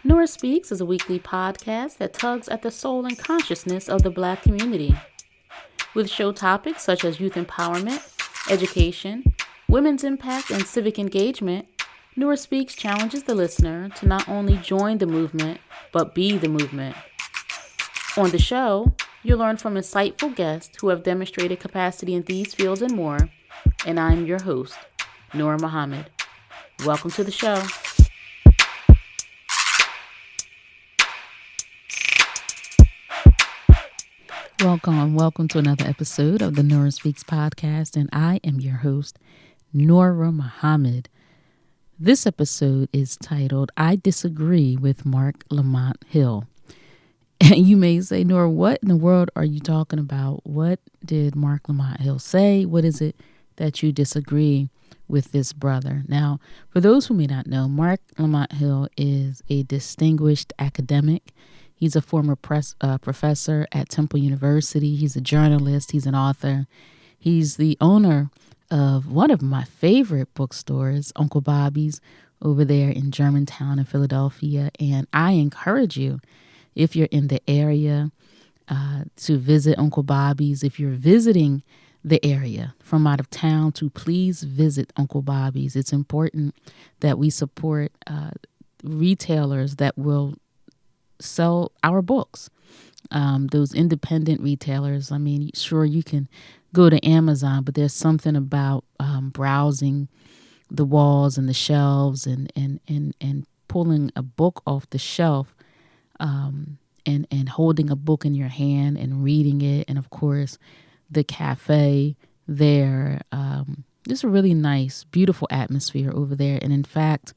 Nurah Speaks is a weekly podcast that tugs at the soul and consciousness of the Black community. With show topics such as youth empowerment, education, women's impact, and civic engagement, Nurah Speaks challenges the listener to not only join the movement, but be the movement. On the show, you'll learn from insightful guests who have demonstrated capacity in these fields and more, and I'm your host, Nurah Muhammad. Welcome to the show. Welcome to another episode of the Nurah Speaks podcast, and I am your host, Nurah Muhammad. This episode is titled, I Disagree with Marc Lamont Hill. And you may say, Nurah, what in the world are you talking about? What did Marc Lamont Hill say? What is it that you disagree with this brother? Now, for those who may not know, Marc Lamont Hill is a distinguished academic. He's a former professor at Temple University. He's a journalist. He's an author. He's the owner of one of my favorite bookstores, Uncle Bobby's, over there in Germantown in Philadelphia. And I encourage you, if you're in the area, to visit Uncle Bobby's. If you're visiting the area from out of town, to please visit Uncle Bobby's. It's important that we support retailers that will sell our books. Those independent retailers. I mean, sure, you can go to Amazon, but there's something about browsing the walls and the shelves and pulling a book off the shelf and holding a book in your hand and reading it. And of course, the cafe there. Just a really nice, beautiful atmosphere over there. And in fact,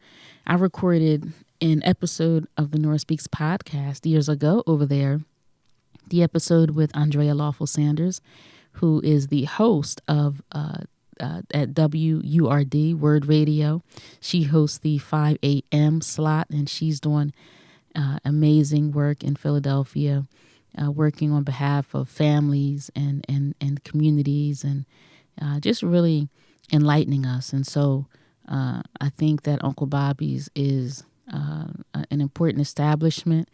I recorded an episode of the Nurah Speaks podcast years ago over there, the episode with Andrea Lawful Sanders, who is the host of at WURD, Word Radio. She hosts the 5 a.m. slot, and she's doing amazing work in Philadelphia, working on behalf of families and communities, and just really enlightening us. And so I think that Uncle Bobby's is an important establishment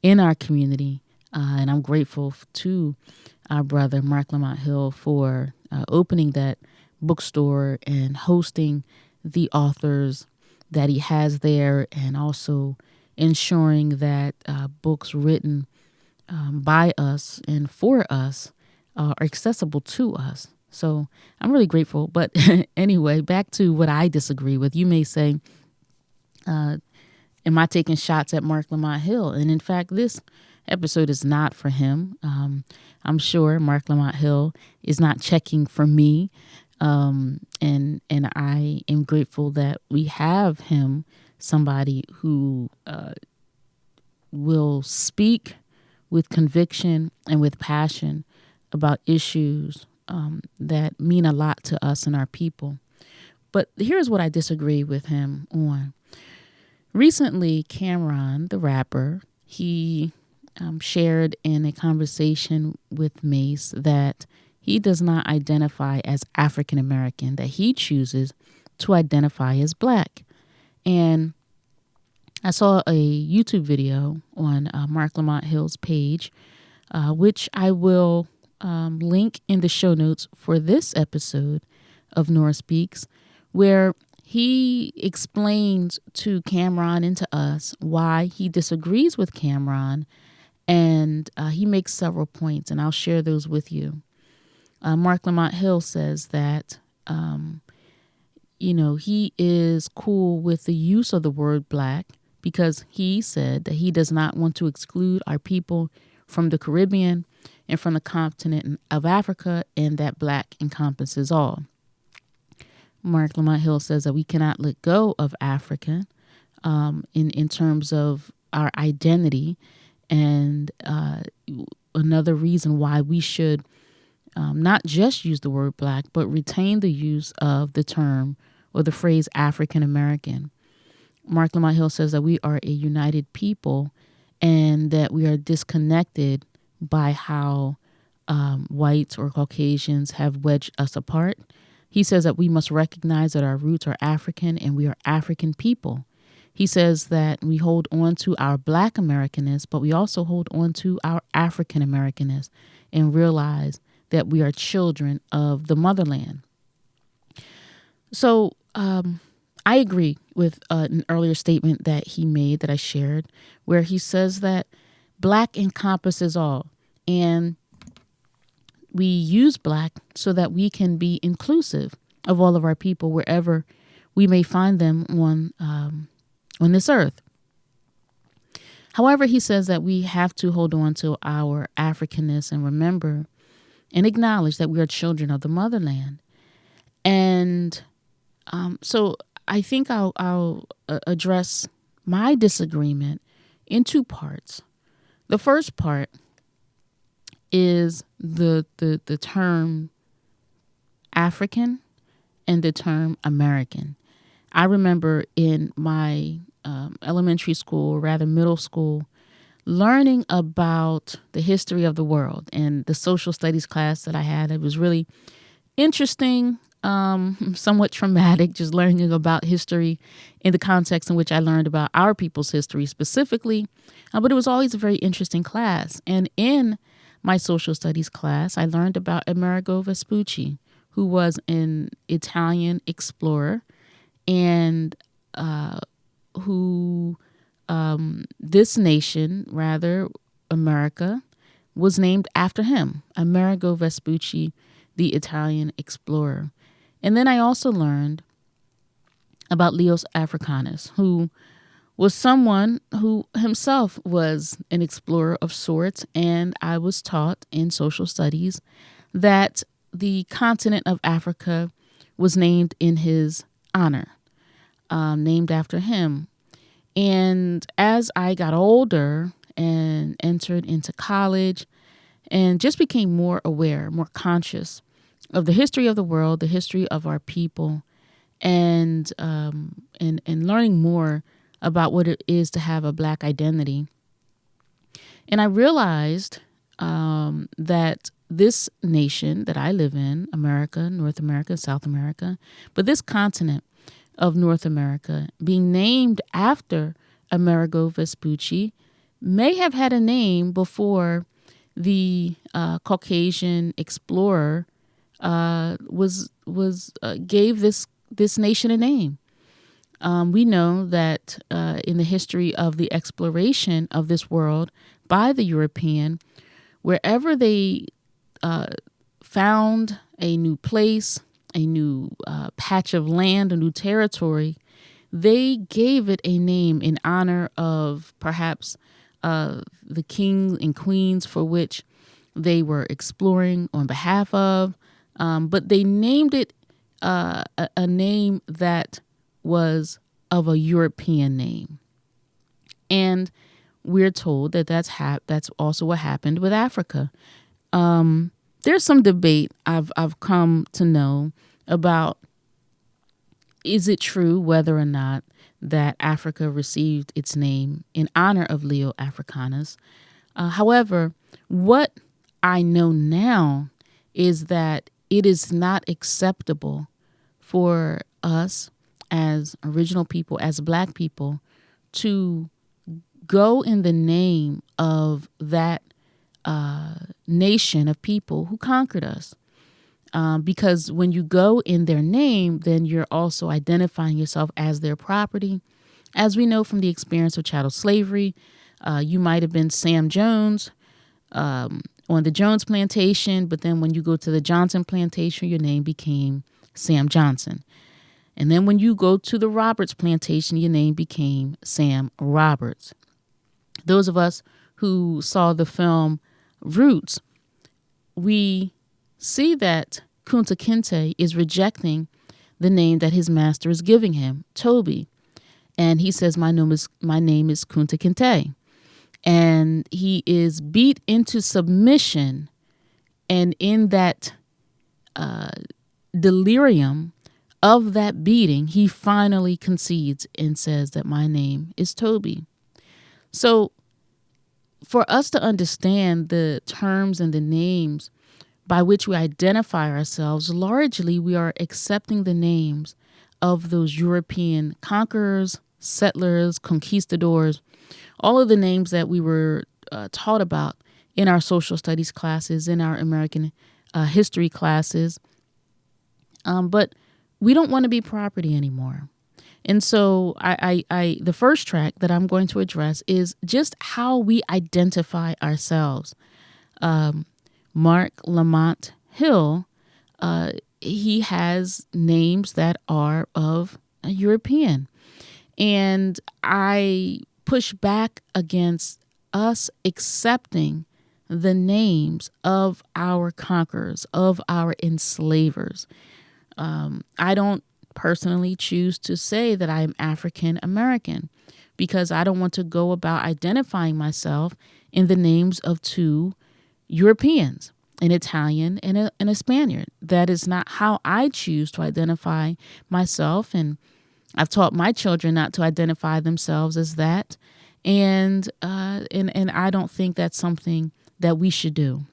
in our community. And I'm grateful to our brother, Marc Lamont Hill, for opening that bookstore and hosting the authors that he has there, and also ensuring that books written by us and for us are accessible to us. So I'm really grateful. But anyway, back to what I disagree with. You may say, am I taking shots at Marc Lamont Hill? And in fact, this episode is not for him. I'm sure Marc Lamont Hill is not checking for me. And I am grateful that we have him, somebody who will speak with conviction and with passion about issues that mean a lot to us and our people. But here's what I disagree with him on. Recently, Cameron, the rapper, he shared in a conversation with Mace that he does not identify as African American, that he chooses to identify as Black. And I saw a YouTube video on Marc Lamont Hill's page, which I will link in the show notes for this episode of Nurah Speaks, where he explains to Cameron and to us why he disagrees with Cameron, and he makes several points, and I'll share those with you. Marc Lamont Hill says that, he is cool with the use of the word Black because he said that he does not want to exclude our people from the Caribbean and from the continent of Africa, and that Black encompasses all. Marc Lamont Hill says that we cannot let go of African in terms of our identity, and another reason why we should not just use the word Black, but retain the use of the term or the phrase African American. Marc Lamont Hill says that we are a united people and that we are disconnected by how whites or Caucasians have wedged us apart. He says that we must recognize that our roots are African and we are African people. He says that we hold on to our Black Americanness, but we also hold on to our African Americanness and realize that we are children of the motherland. So I agree with an earlier statement that he made that I shared, where he says that Black encompasses all. And we use Black so that we can be inclusive of all of our people wherever we may find them on this earth. However, he says that we have to hold on to our Africanness and remember and acknowledge that we are children of the motherland. And so I think I'll address my disagreement in two parts. The first part is the term African and the term American. I remember in my elementary school, or rather middle school, learning about the history of the world, and the social studies class that I had. It was really interesting, somewhat traumatic, just learning about history in the context in which I learned about our people's history specifically. But it was always a very interesting class. And in my social studies class, I learned about Amerigo Vespucci, who was an Italian explorer, and who this nation, rather America, was named after him, Amerigo Vespucci, the Italian explorer. And then I also learned about Leos Africanus, who was someone who himself was an explorer of sorts. And I was taught in social studies that the continent of Africa was named in his honor, named after him. And as I got older and entered into college and just became more aware, more conscious of the history of the world, the history of our people, and learning more about what it is to have a Black identity. And I realized that this nation that I live in, America, North America, South America, but this continent of North America being named after Amerigo Vespucci may have had a name before the Caucasian explorer gave this nation a name. We know that in the history of the exploration of this world by the European, wherever they found a new place, a new patch of land, a new territory, they gave it a name in honor of perhaps the kings and queens for which they were exploring on behalf of. But they named it a name that was of a European name. And we're told that that's also what happened with Africa. There's some debate I've come to know about, is it true whether or not that Africa received its name in honor of Leo Africanus. However, what I know now is that it is not acceptable for us as original people, as Black people, to go in the name of that nation of people who conquered us. Because when you go in their name, then you're also identifying yourself as their property. As we know from the experience of chattel slavery, you might have been Sam Jones on the Jones plantation, but then when you go to the Johnson plantation, your name became Sam Johnson. And then when you go to the Roberts plantation, your name became Sam Roberts. Those of us who saw the film Roots, we see that Kunta Kinte is rejecting the name that his master is giving him, Toby. And he says, my name is Kunta Kinte. And he is beat into submission. And in that delirium of that beating, he finally concedes and says that my name is Toby. So for us to understand the terms and the names by which we identify ourselves, largely we are accepting the names of those European conquerors, settlers, conquistadors, all of the names that we were taught about in our social studies classes, in our American history classes. But we don't want to be property anymore. And so the first track that I'm going to address is just how we identify ourselves. Marc Lamont Hill, he has names that are of a European. And I push back against us accepting the names of our conquerors, of our enslavers. I don't personally choose to say that I am African American because I don't want to go about identifying myself in the names of two Europeans, an Italian and a Spaniard. That is not how I choose to identify myself, and I've taught my children not to identify themselves as that, and I don't think that's something that we should do.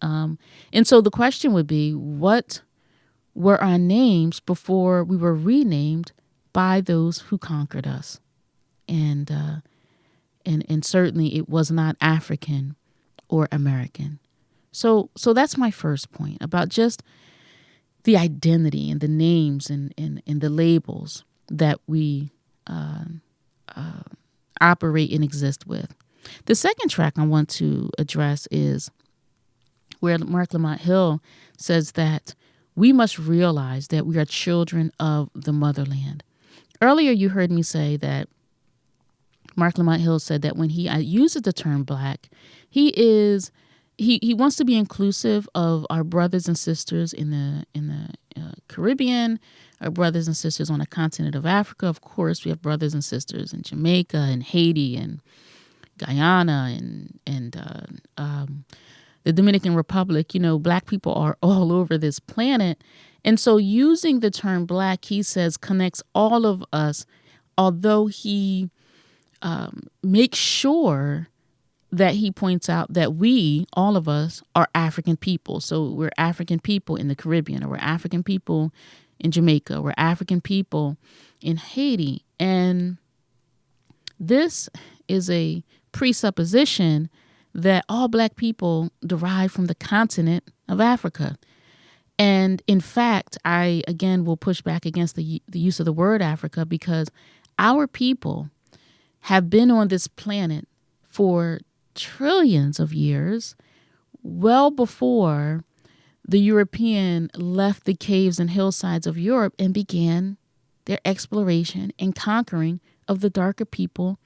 And so the question would be, what were our names before we were renamed by those who conquered us? And certainly it was not African or American. So that's my first point about just the identity and the names and the labels that we operate and exist with. The second track I want to address is where Marc Lamont Hill says that we must realize that we are children of the motherland. Earlier, you heard me say that Marc Lamont Hill said that when he uses the term Black, he wants to be inclusive of our brothers and sisters in the Caribbean, our brothers and sisters on the continent of Africa. Of course, we have brothers and sisters in Jamaica and Haiti and Guyana and the Dominican Republic. You know, Black people are all over this planet. And so using the term Black, he says, connects all of us, although he makes sure that he points out that we, all of us, are African people. So we're African people in the Caribbean, or we're African people in Jamaica, or we're African people in Haiti. And this is a presupposition that all Black people derive from the continent of Africa. And in fact, I, again, will push back against the use of the word Africa, because our people have been on this planet for trillions of years, well before the European left the caves and hillsides of Europe and began their exploration and conquering of the darker people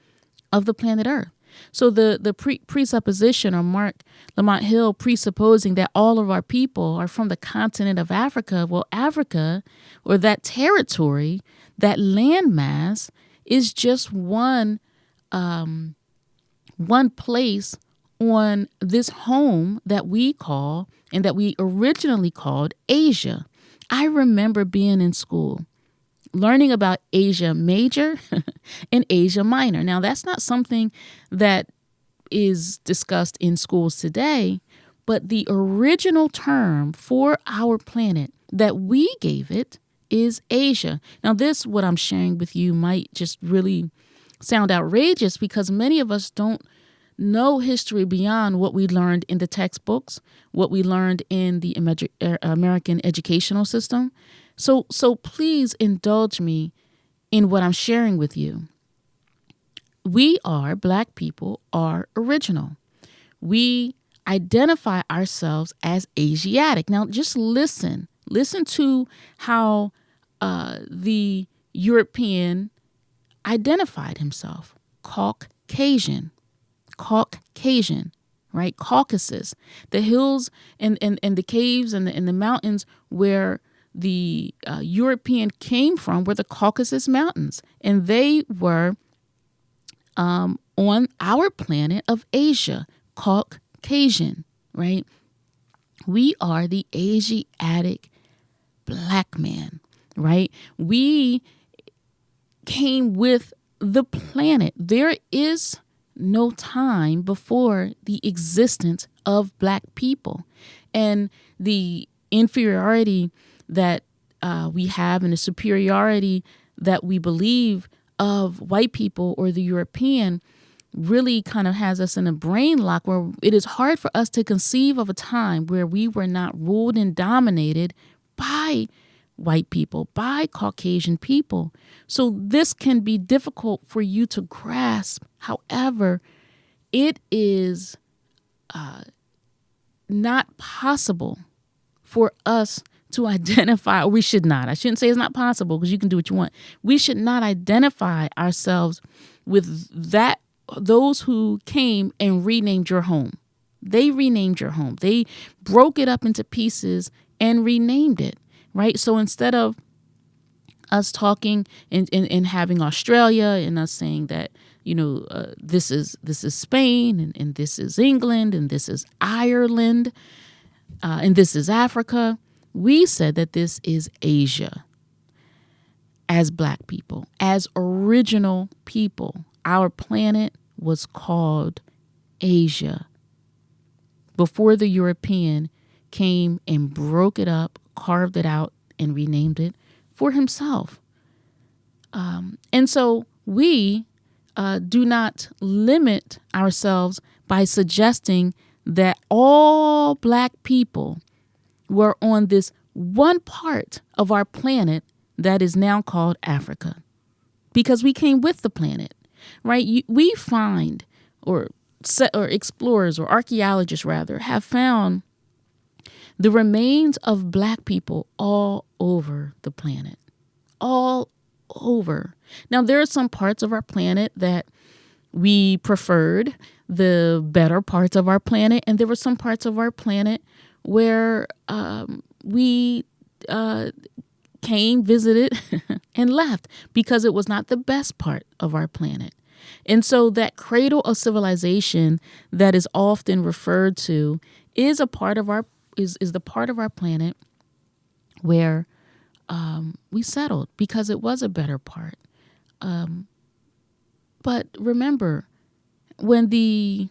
of the planet Earth. So the presupposition, or Marc Lamont Hill presupposing that all of our people are from the continent of Africa, well, Africa, or that territory, that landmass, is just one place on this home that we call, and that we originally called, Asia. I remember being in school learning about Asia Major and Asia Minor. Now, that's not something that is discussed in schools today, but the original term for our planet that we gave it is Asia. Now, what I'm sharing with you might just really sound outrageous, because many of us don't know history beyond what we learned in the textbooks, what we learned in the American educational system. So please indulge me in what I'm sharing with you. We Black people are original. We identify ourselves as Asiatic. Now, just listen to how the European identified himself. Caucasian, right? Caucasus, the hills and the caves and the mountains where the European came from were the Caucasus Mountains, and they were on our planet of Asia, Caucasian, right? We are the Asiatic Black man, right? We came with the planet. There is no time before the existence of Black people, and the inferiority that we have, and the superiority that we believe of white people or the European really kind of has us in a brain lock where it is hard for us to conceive of a time where we were not ruled and dominated by white people, by Caucasian people. So this can be difficult for you to grasp. However, it is not possible for us to identify, or we should not. I shouldn't say it's not possible because you can do what you want. We should not identify ourselves with those who came and renamed your home. They renamed your home. They broke it up into pieces and renamed it, right? So instead of us talking and having Australia and us saying that, this is Spain and this is England and this is Ireland and this is Africa, we said that this is Asia. As Black people, as original people, our planet was called Asia before the European came and broke it up, carved it out, and renamed it for himself. And so we do not limit ourselves by suggesting that all Black people were on this one part of our planet that is now called Africa, because we came with the planet, right? We find, or explorers or archaeologists rather, have found the remains of Black people all over the planet, all over. Now, there are some parts of our planet that we preferred, the better parts of our planet, and there were some parts of our planet where we came, visited, and left because it was not the best part of our planet. And so that cradle of civilization that is often referred to is a part of is the part of our planet where we settled because it was a better part. But remember, when the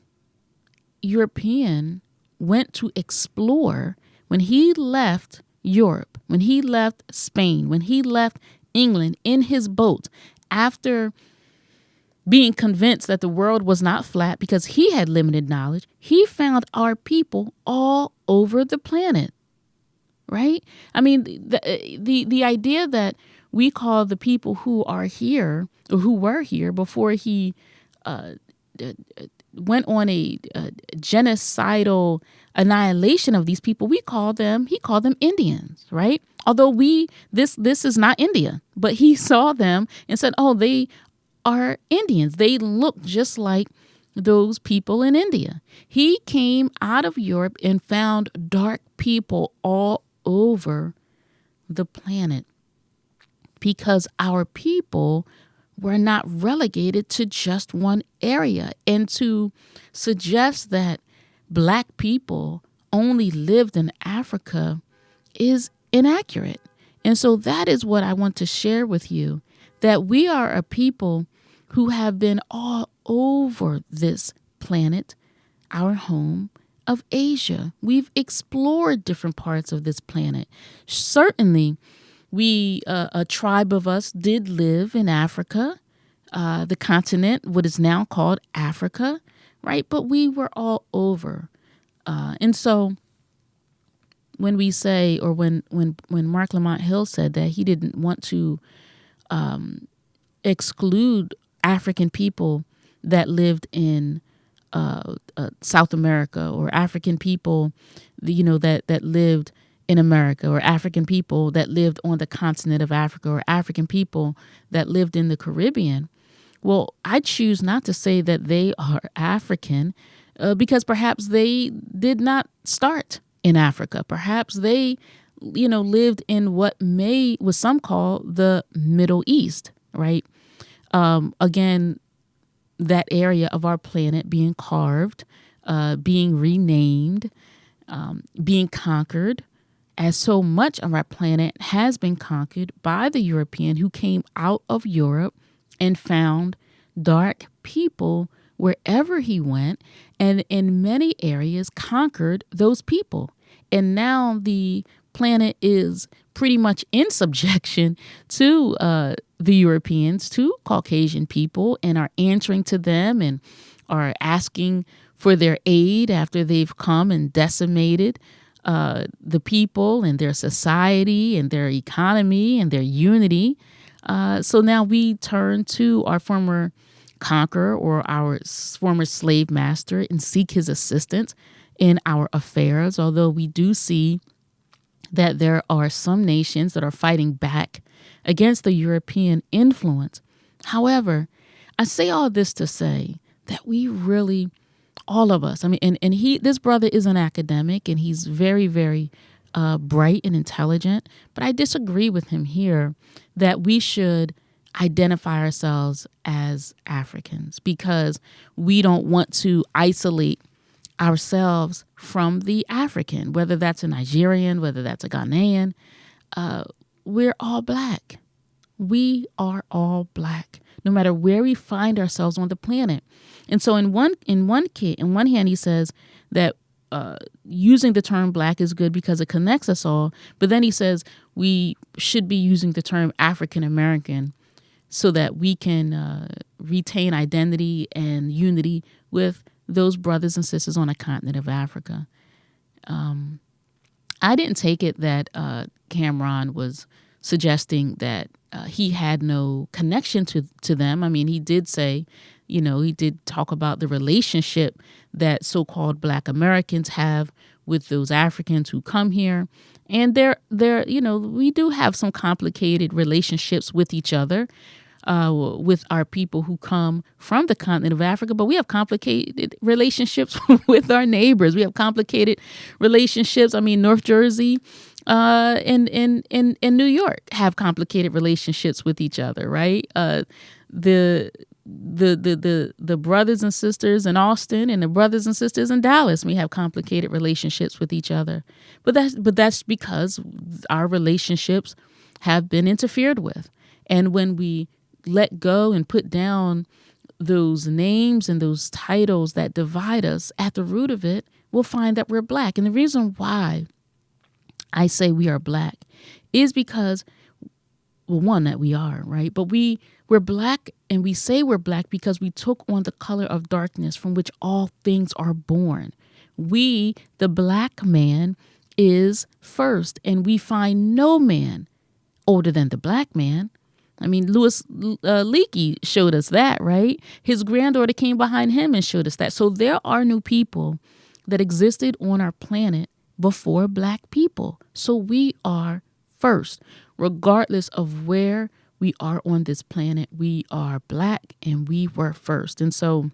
European went to explore, when he left Europe, when he left Spain, when he left England in his boat, after being convinced that the world was not flat because he had limited knowledge, he found our people all over the planet, right? I mean, the idea that we call the people who are here or who were here before he went on a genocidal annihilation of these people, he called them Indians, right? Although this is not India, but he saw them and said, oh, they are Indians. They look just like those people in India. He came out of Europe and found dark people all over the planet because our people were not relegated to just one area. And to suggest that Black people only lived in Africa is inaccurate. And so that is what I want to share with you, that we are a people who have been all over this planet, our home of Asia. We've explored different parts of this planet. Certainly, a tribe of us did live in Africa, the continent, what is now called Africa, right? But we were all over. And so when we say, or when Marc Lamont Hill said that he didn't want to exclude African people that lived in South America, or African people, that lived in America, or African people that lived on the continent of Africa, or African people that lived in the Caribbean. Well, I choose not to say that they are African because perhaps they did not start in Africa. Perhaps they, lived in what was some call the Middle East, right? Again, that area of our planet being carved, being renamed, being conquered, as so much of our planet has been conquered by the European who came out of Europe and found dark people wherever he went, and in many areas conquered those people. And now the planet is pretty much in subjection to the Europeans, to Caucasian people, and are answering to them and are asking for their aid after they've come and decimated the people and their society and their economy and their unity. So now we turn to our former conqueror or our former slave master and seek his assistance in our affairs, although we do see that there are some nations that are fighting back against the European influence. However, I say all this to say that we really, all of us, I mean, and this brother is an academic and he's very, very bright and intelligent, but I disagree with him here that we should identify ourselves as Africans because we don't want to isolate ourselves from the African, whether that's a Nigerian, whether that's a Ghanaian. We're all black. We are all black, no matter where we find ourselves on the planet. And so in one hand, he says that using the term black is good because it connects us all. But then he says we should be using the term African American so that we can retain identity and unity with those brothers and sisters on the continent of Africa. I didn't take it that Cameron was suggesting that he had no connection to them. I mean, he did say, he did talk about the relationship that so-called Black Americans have with those Africans who come here. And we do have some complicated relationships with each other, with our people who come from the continent of Africa, but we have complicated relationships with our neighbors. We have complicated relationships. I mean, North Jersey and New York have complicated relationships with each other, right? The brothers and sisters in Austin and the brothers and sisters in Dallas, we have complicated relationships with each other. But that's because our relationships have been interfered with. And when we let go and put down those names and those titles that divide us, at the root of it, we'll find that we're black. And the reason why I say we are black is because, well, one, that we are, right? But we're black, and we say we're black because we took on the color of darkness from which all things are born. We, the black man, is first, and we find no man older than the black man. I mean, Louis Leakey showed us that, right? His granddaughter came behind him and showed us that. So there are new people that existed on our planet before black people. So we are first, regardless of where we are on this planet. We are black and we were first. And so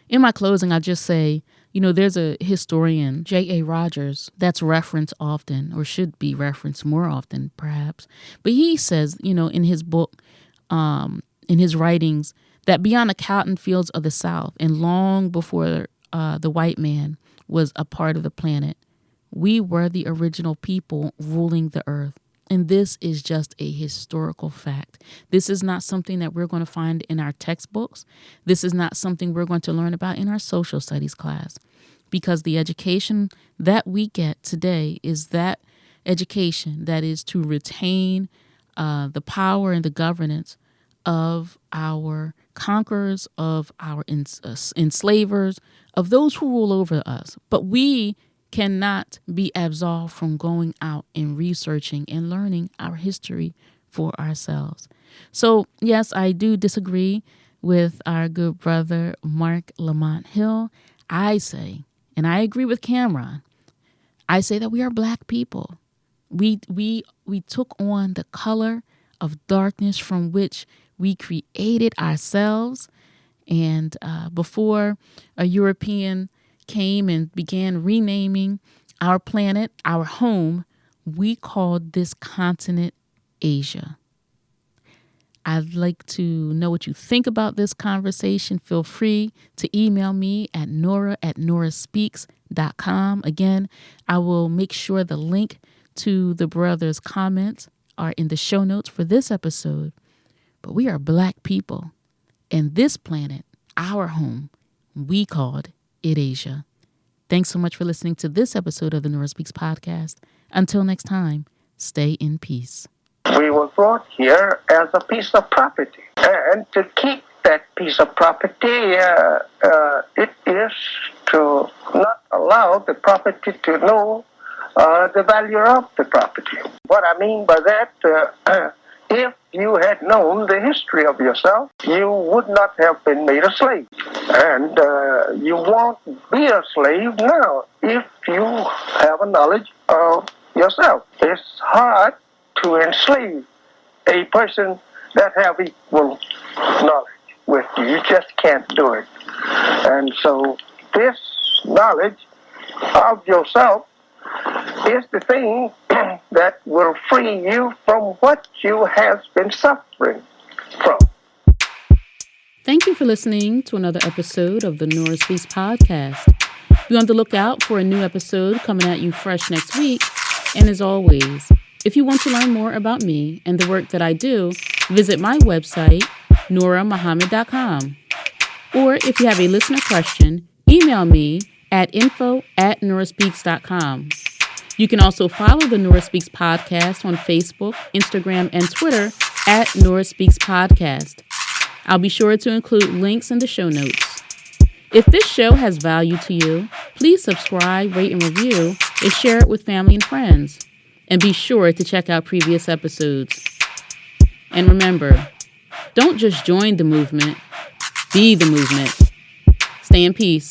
in my closing, I'll just say, there's a historian, J.A. Rogers, that's referenced often, or should be referenced more often, perhaps. But he says, in his book, in his writings, that beyond the cotton fields of the South and long before the white man was a part of the planet, we were the original people ruling the earth. And this is just a historical fact. This is not something that we're going to find in our textbooks. This is not something we're going to learn about in our social studies class, because the education that we get today is that education that is to retain the power and the governance of our conquerors, of our enslavers, of those who rule over us. But we cannot be absolved from going out and researching and learning our history for ourselves. So, yes, I do disagree with our good brother, Marc Lamont Hill. I say, and I agree with Cameron, I say that we are black people. We took on the color of darkness from which we created ourselves. And before a European came and began renaming our planet, our home, we called this continent Asia. I'd like to know what you think about this conversation. Feel free to email me at nurah@nurahspeaks.com. Again, I will make sure the link to the brothers' comments are in the show notes for this episode. But we are black people, and this planet, our home, we called it Asia. Thanks so much for listening to this episode of the Nurah Speaks podcast. Until next time, stay in peace. We were brought here as a piece of property. And to keep that piece of property, it is to not allow the property to know the value of the property. What I mean by that, if you had known the history of yourself, you would not have been made a slave. And you won't be a slave now if you have a knowledge of yourself. It's hard to enslave a person that have equal knowledge with you. You just can't do it. And so this knowledge of yourself is the thing that will free you from what you have been suffering from. Thank you for listening to another episode of the Nurah Speaks podcast. Be on the lookout for a new episode coming at you fresh next week. And as always, if you want to learn more about me and the work that I do, visit my website, NurahMuhammad.com. Or if you have a listener question, email me at info@NurahSpeaks.com. You can also follow the Nurah Speaks podcast on Facebook, Instagram, and Twitter at Nurah Speaks Podcast. I'll be sure to include links in the show notes. If this show has value to you, please subscribe, rate, and review, and share it with family and friends. And be sure to check out previous episodes. And remember, don't just join the movement, be the movement. Stay in peace.